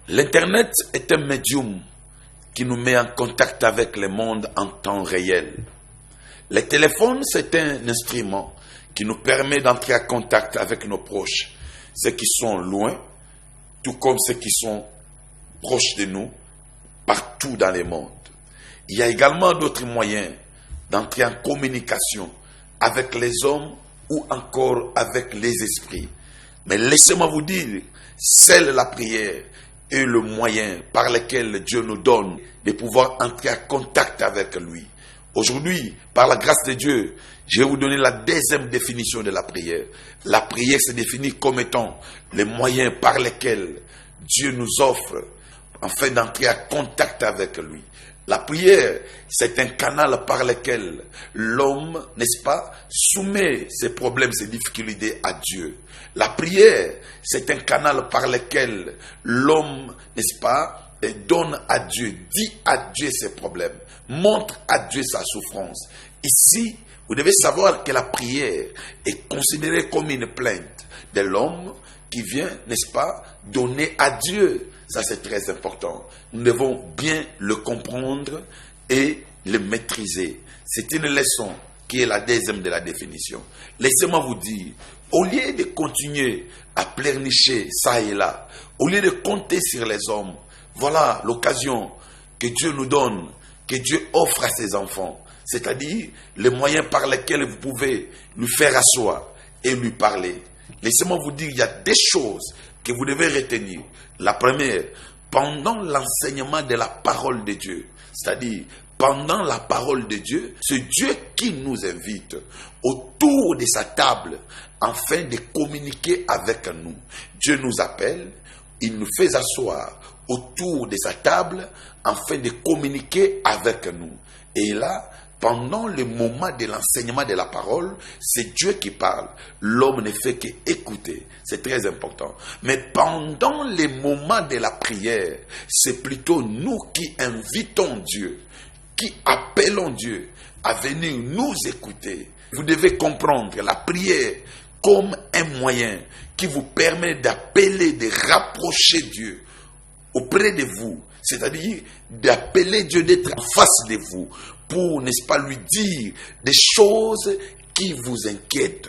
L'Internet est un médium qui nous met en contact avec le monde en temps réel. Le téléphone, c'est un instrument qui nous permet d'entrer en contact avec nos proches, ceux qui sont loin, tout comme ceux qui sont proches de nous, partout dans le monde. Il y a également d'autres moyens d'entrer en communication avec les hommes ou encore avec les esprits. Mais laissez-moi vous dire, seule la prière est le moyen par lequel Dieu nous donne de pouvoir entrer en contact avec lui. Aujourd'hui, par la grâce de Dieu, je vais vous donner la deuxième définition de la prière. La prière se définit comme étant les moyens par lesquels Dieu nous offre afin d'entrer en contact avec lui. La prière, c'est un canal par lequel l'homme, n'est-ce pas, soumet ses problèmes, ses difficultés à Dieu. La prière, c'est un canal par lequel l'homme, n'est-ce pas, donne à Dieu, dit à Dieu ses problèmes, montre à Dieu sa souffrance. Ici, vous devez savoir que la prière est considérée comme une plainte de l'homme qui vient, n'est-ce pas, donner à Dieu. Ça, c'est très important. Nous devons bien le comprendre et le maîtriser. C'est une leçon qui est la deuxième de la définition. Laissez-moi vous dire, au lieu de continuer à pleurnicher ça et là, au lieu de compter sur les hommes, voilà l'occasion que Dieu nous donne, que Dieu offre à ses enfants. C'est-à-dire les moyens par lesquels vous pouvez lui faire asseoir et lui parler. Laissez-moi vous dire, il y a des choses que vous devez retenir. La première, pendant l'enseignement de la parole de Dieu, c'est-à-dire pendant la parole de Dieu, c'est Dieu qui nous invite autour de sa table afin de communiquer avec nous. Dieu nous appelle, il nous fait asseoir autour de sa table afin de communiquer avec nous. Et là, pendant le moment de l'enseignement de la parole, c'est Dieu qui parle. L'homme ne fait qu'écouter. C'est très important. Mais pendant les moments de la prière, c'est plutôt nous qui invitons Dieu, qui appelons Dieu à venir nous écouter. Vous devez comprendre la prière comme un moyen qui vous permet d'appeler, de rapprocher Dieu auprès de vous. C'est-à-dire d'appeler Dieu d'être en face de vous pour, n'est-ce pas, lui dire des choses qui vous inquiètent.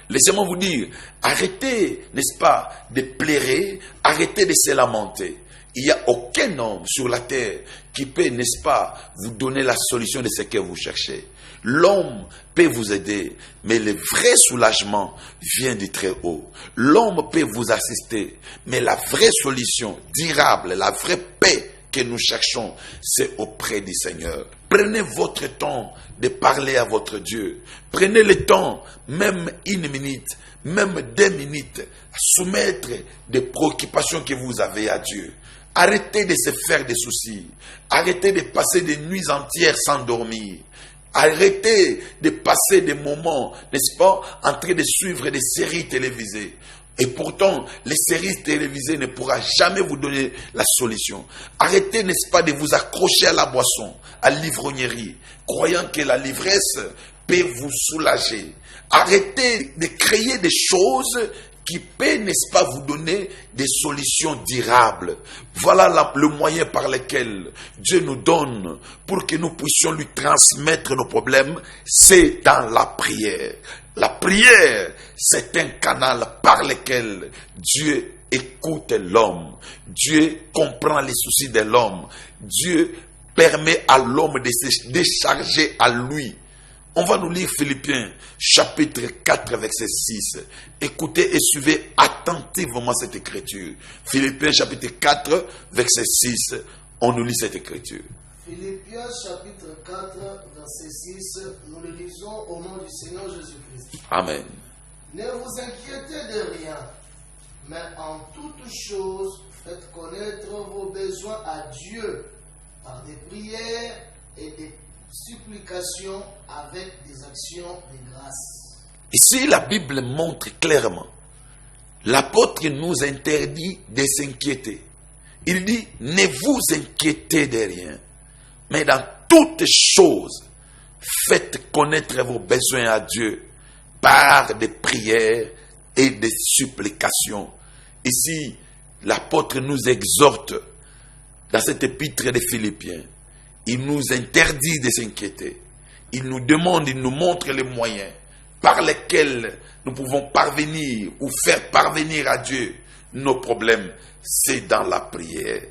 Laissez-moi vous dire, arrêtez, n'est-ce pas, de pleurer, arrêtez de se lamenter. Il n'y a aucun homme sur la terre qui peut, n'est-ce pas, vous donner la solution de ce que vous cherchez. L'homme peut vous aider, mais le vrai soulagement vient du très haut. L'homme peut vous assister, mais la vraie solution durable, la vraie paix que nous cherchons, c'est auprès du Seigneur. Prenez votre temps de parler à votre Dieu. Prenez le temps, même 1 minute, même 2 minutes, à soumettre des préoccupations que vous avez à Dieu. Arrêtez de se faire des soucis. Arrêtez de passer des nuits entières sans dormir. Arrêtez de passer des moments, n'est-ce pas, en train de suivre des séries télévisées. Et pourtant, les séries télévisées ne pourront jamais vous donner la solution. Arrêtez, n'est-ce pas, de vous accrocher à la boisson, à l'ivrognerie, croyant que la l'ivresse peut vous soulager. Arrêtez de créer des choses qui peut, n'est-ce pas, vous donner des solutions durables. Voilà le moyen par lequel Dieu nous donne pour que nous puissions lui transmettre nos problèmes, c'est dans la prière. La prière, c'est un canal par lequel Dieu écoute l'homme. Dieu comprend les soucis de l'homme. Dieu permet à l'homme de se décharger à lui. On va nous lire Philippiens chapitre 4 verset 6. Écoutez et suivez attentivement cette écriture. Philippiens chapitre 4 verset 6. On nous lit cette écriture. Philippiens chapitre 4 verset 6. Nous le lisons au nom du Seigneur Jésus-Christ. Amen. Ne vous inquiétez de rien, mais en toutes choses faites connaître vos besoins à Dieu par des prières et des supplications avec des actions de grâce. Ici, la Bible montre clairement, l'apôtre nous interdit de s'inquiéter. Il dit, ne vous inquiétez de rien, mais dans toutes choses, faites connaître vos besoins à Dieu par des prières et des supplications. Ici, l'apôtre nous exhorte dans cette épître des Philippiens. Il nous interdit de s'inquiéter. Il nous demande, il nous montre les moyens par lesquels nous pouvons parvenir ou faire parvenir à Dieu nos problèmes. C'est dans la prière.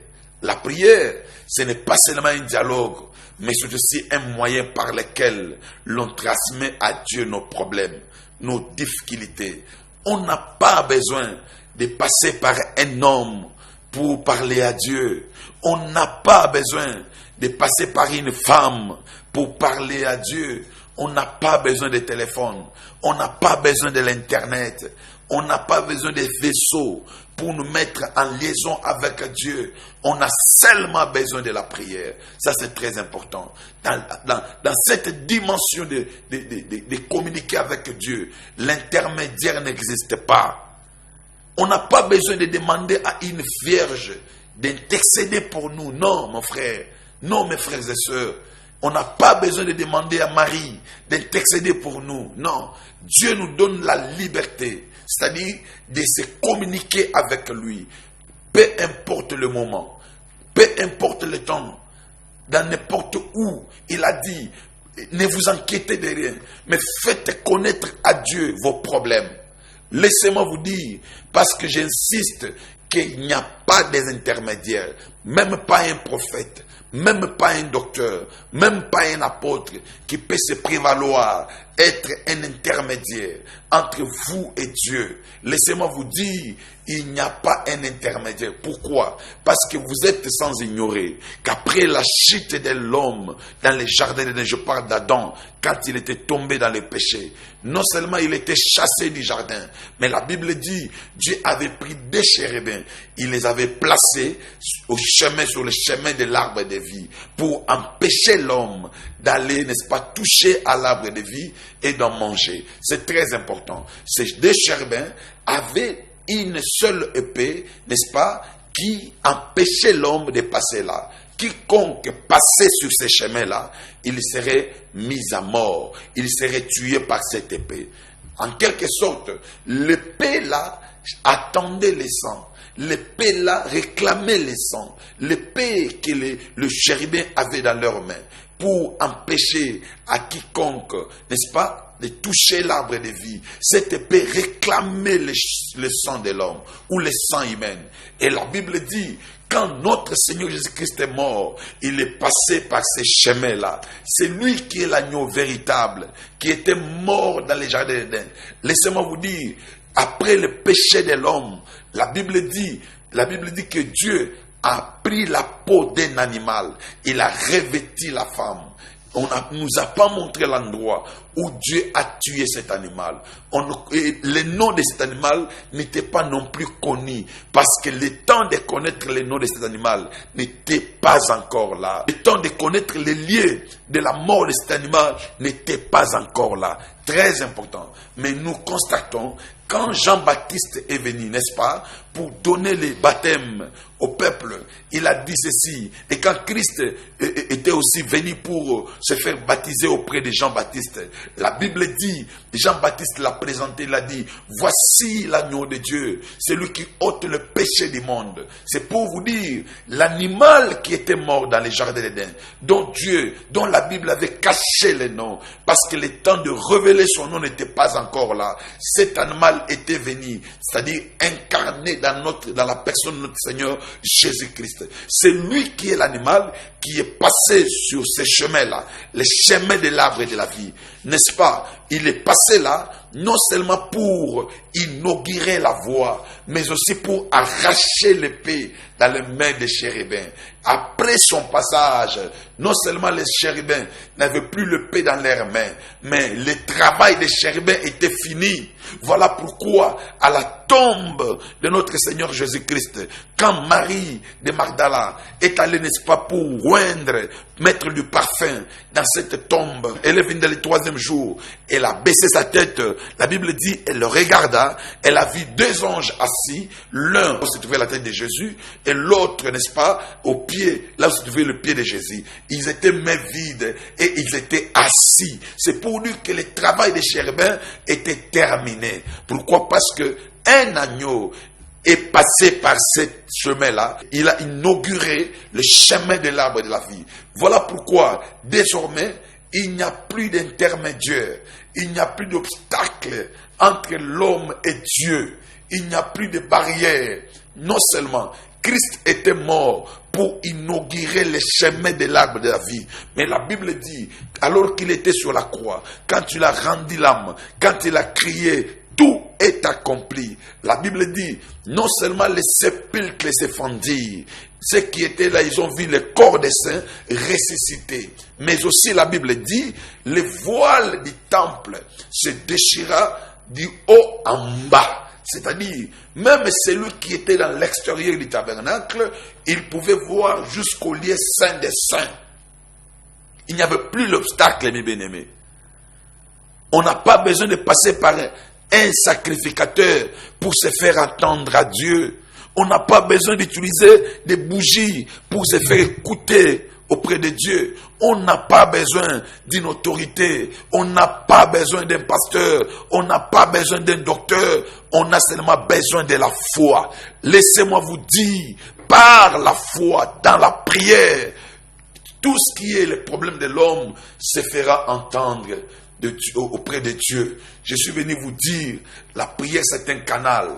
La prière, ce n'est pas seulement un dialogue, mais c'est aussi un moyen par lequel l'on transmet à Dieu nos problèmes, nos difficultés. On n'a pas besoin de passer par un homme pour parler à Dieu. On n'a pas besoin de passer par une femme pour parler à Dieu. On n'a pas besoin de téléphone. On n'a pas besoin de l'internet. On n'a pas besoin de vaisseaux pour nous mettre en liaison avec Dieu. On a seulement besoin de la prière. Ça, c'est très important. Dans cette dimension de communiquer avec Dieu, l'intermédiaire n'existe pas. On n'a pas besoin de demander à une vierge d'intercéder pour nous. Non, mon frère. Non, mes frères et sœurs. On n'a pas besoin de demander à Marie d'intercéder pour nous. Non. Dieu nous donne la liberté, c'est-à-dire de se communiquer avec lui. Peu importe le moment, peu importe le temps, dans n'importe où. Il a dit, ne vous inquiétez de rien, mais faites connaître à Dieu vos problèmes. Laissez-moi vous dire, parce que j'insiste, qu'il n'y a pas des intermédiaires, même pas un prophète, même pas un docteur, même pas un apôtre qui peut se prévaloir, être un intermédiaire entre vous et Dieu. Laissez-moi vous dire, il n'y a pas un intermédiaire. Pourquoi? Parce que vous êtes sans ignorer qu'après la chute de l'homme dans les jardins d'Éden, je parle d'Adam, quand il était tombé dans le péché, non seulement il était chassé du jardin, mais la Bible dit, Dieu avait pris des chérubins, il les avait placés sur le chemin de l'arbre de vie pour empêcher l'homme d'aller, n'est-ce pas, toucher à l'arbre de vie et d'en manger. C'est très important. Ces deux chérubins avaient une seule épée, n'est-ce pas, qui empêchait l'homme de passer là. Quiconque passait sur ces chemins-là, il serait mis à mort. Il serait tué par cette épée. En quelque sorte, l'épée-là attendait le sang. L'épée-là réclamait le sang. L'épée que le chérubin avait dans leurs mains pour empêcher à quiconque, n'est-ce pas, de toucher l'arbre de vie. Cette épée réclamait le sang de l'homme ou le sang humain. Et la Bible dit, quand notre Seigneur Jésus-Christ est mort, il est passé par ces chemins-là. C'est lui qui est l'agneau véritable, qui était mort dans les jardins d'Éden. Laissez-moi vous dire, après le péché de l'homme, la Bible dit que Dieu a pris la peau d'un animal. Il a revêti la femme. On ne nous a pas montré l'endroit où Dieu a tué cet animal. Le nom de cet animal n'était pas non plus connu, parce que le temps de connaître le nom de cet animal n'était pas encore là. Le temps de connaître les lieux de la mort de cet animal n'était pas encore là. Très important. Mais nous constatons, quand Jean-Baptiste est venu, n'est-ce pas, pour donner les baptêmes au peuple, il a dit ceci. Et quand Christ était aussi venu pour se faire baptiser auprès de Jean-Baptiste, la Bible dit, Jean-Baptiste l'a présenté, il a dit, voici l'agneau de Dieu, celui qui ôte le péché du monde. C'est pour vous dire, l'animal qui était mort dans les jardins d'Éden, dont la Bible avait caché le nom, parce que le temps de révéler son nom n'était pas encore là. Cet animal était venu, c'est-à-dire incarné dans la personne de notre Seigneur Jésus-Christ. C'est lui qui est l'animal qui est passé sur ces chemins-là, les chemins de l'arbre et de la vie. N'est-ce pas? Il est passé là, non seulement pour inaugurer la voie, mais aussi pour arracher l'épée dans les mains des chérubins. Après son passage, non seulement les chérubins n'avaient plus l'épée dans leurs mains, mais le travail des chérubins était fini. Voilà pourquoi, à la tombe de notre Seigneur Jésus-Christ, quand Marie de Magdala est allée, n'est-ce pas, pour oindre, mettre du parfum dans cette tombe, elle est venue le troisième jour, elle a baissé sa tête, la Bible dit, elle le regarda, elle a vu deux anges assis, l'un où se trouvait la tête de Jésus, et l'autre, n'est-ce pas, au pied, là où se trouvait le pied de Jésus. Ils étaient mains vides et ils étaient assis. C'est pour dire que le travail des chérubins était terminé. Pourquoi? Parce que un agneau est passé par ce chemin-là. Il a inauguré le chemin de l'arbre de la vie. Voilà pourquoi, désormais, il n'y a plus d'intermédiaire. Il n'y a plus d'obstacle entre l'homme et Dieu. Il n'y a plus de barrière. Non seulement Christ était mort pour inaugurer le chemin de l'arbre de la vie, mais la Bible dit, alors qu'il était sur la croix, quand il a rendu l'âme, quand il a crié, tout est accompli. La Bible dit, non seulement les sépulcres se fendirent, ceux qui étaient là, ils ont vu le corps des saints ressusciter. Mais aussi la Bible dit, le voile du temple se déchira du haut en bas. C'est-à-dire, même celui qui était dans l'extérieur du tabernacle, il pouvait voir jusqu'au lieu saint des saints. Il n'y avait plus l'obstacle, mes bien-aimés. On n'a pas besoin de passer par un sacrificateur pour se faire entendre à Dieu. On n'a pas besoin d'utiliser des bougies pour se faire écouter auprès de Dieu. On n'a pas besoin d'une autorité. On n'a pas besoin d'un pasteur. On n'a pas besoin d'un docteur. On a seulement besoin de la foi. Laissez-moi vous dire, par la foi, dans la prière, tout ce qui est le problème de l'homme se fera entendre auprès de Dieu. Je suis venu vous dire, la prière c'est un canal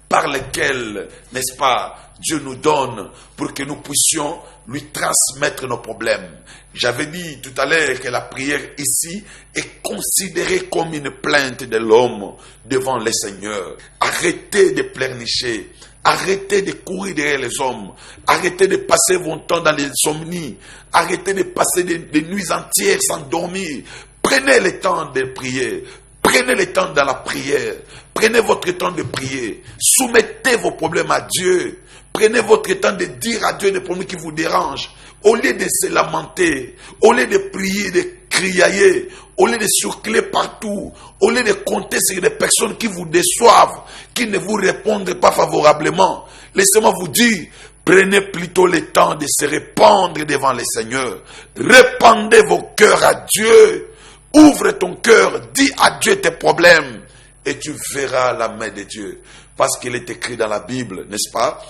par lequel, n'est-ce pas, Dieu nous donne pour que nous puissions lui transmettre nos problèmes. J'avais dit tout à l'heure que la prière ici est considérée comme une plainte de l'homme devant le Seigneur. Arrêtez de pleurnicher. Arrêtez de courir derrière les hommes. Arrêtez de passer votre temps dans les insomnies. Arrêtez de passer des nuits entières sans dormir. Prenez le temps de prier. Prenez le temps dans la prière. Prenez votre temps de prier. Soumettez vos problèmes à Dieu. Prenez votre temps de dire à Dieu des problèmes qui vous dérangent. Au lieu de se lamenter, au lieu de prier, de criailler, au lieu de circuler partout, au lieu de compter sur des personnes qui vous déçoivent, qui ne vous répondent pas favorablement, laissez-moi vous dire, prenez plutôt le temps de se répandre devant le Seigneur. Répandez vos cœurs à Dieu. Ouvre ton cœur, dis à Dieu tes problèmes et tu verras la main de Dieu. Parce qu'il est écrit dans la Bible, n'est-ce pas?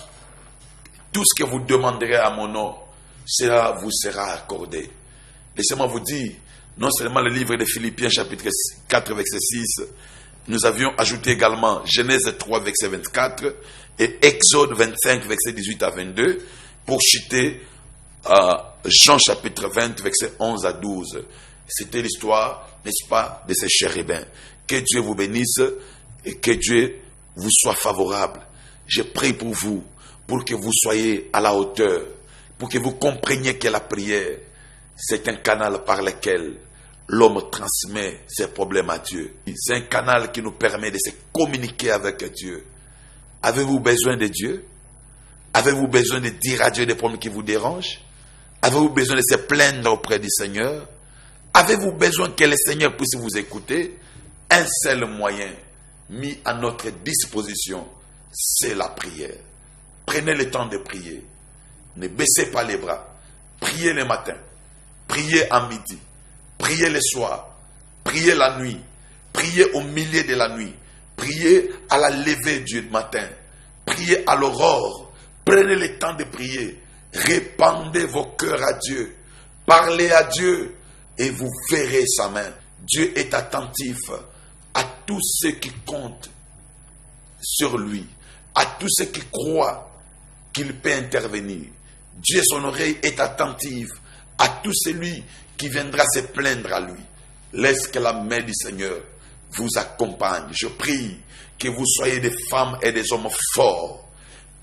Tout ce que vous demanderez à mon nom, cela vous sera accordé. Laissez-moi vous dire, non seulement le livre de Philippiens chapitre 4 verset 6, nous avions ajouté également Genèse 3 verset 24 et Exode 25 verset 18 à 22 pour citer Jean chapitre 20 verset 11 à 12. C'était l'histoire, n'est-ce pas, de ces chérubins. Que Dieu vous bénisse et que Dieu vous soit favorable. Je prie pour vous, pour que vous soyez à la hauteur, pour que vous compreniez que la prière, c'est un canal par lequel l'homme transmet ses problèmes à Dieu. C'est un canal qui nous permet de se communiquer avec Dieu. Avez-vous besoin de Dieu? Avez-vous besoin de dire à Dieu des problèmes qui vous dérangent? Avez-vous besoin de se plaindre auprès du Seigneur? Avez-vous besoin que le Seigneur puisse vous écouter? Un seul moyen mis à notre disposition, c'est la prière. Prenez le temps de prier. Ne baissez pas les bras. Priez le matin. Priez à midi. Priez le soir. Priez la nuit. Priez au milieu de la nuit. Priez à la levée du matin. Priez à l'aurore. Prenez le temps de prier. Répandez vos cœurs à Dieu. Parlez à Dieu et vous verrez sa main. Dieu est attentif à tous ceux qui comptent sur lui, à tous ceux qui croient qu'il peut intervenir. Dieu, son oreille est attentive à tout celui qui viendra se plaindre à lui. Laisse que la main du Seigneur vous accompagne. Je prie que vous soyez des femmes et des hommes forts,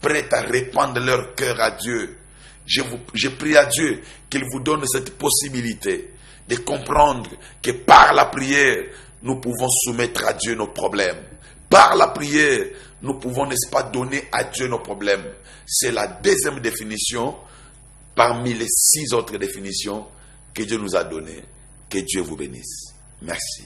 prêts à répandre leur cœur à Dieu. Je prie à Dieu qu'il vous donne cette possibilité de comprendre que par la prière, nous pouvons soumettre à Dieu nos problèmes. Par la prière, nous pouvons, n'est-ce pas, donner à Dieu nos problèmes. C'est la deuxième définition parmi les 6 autres définitions que Dieu nous a données. Que Dieu vous bénisse. Merci.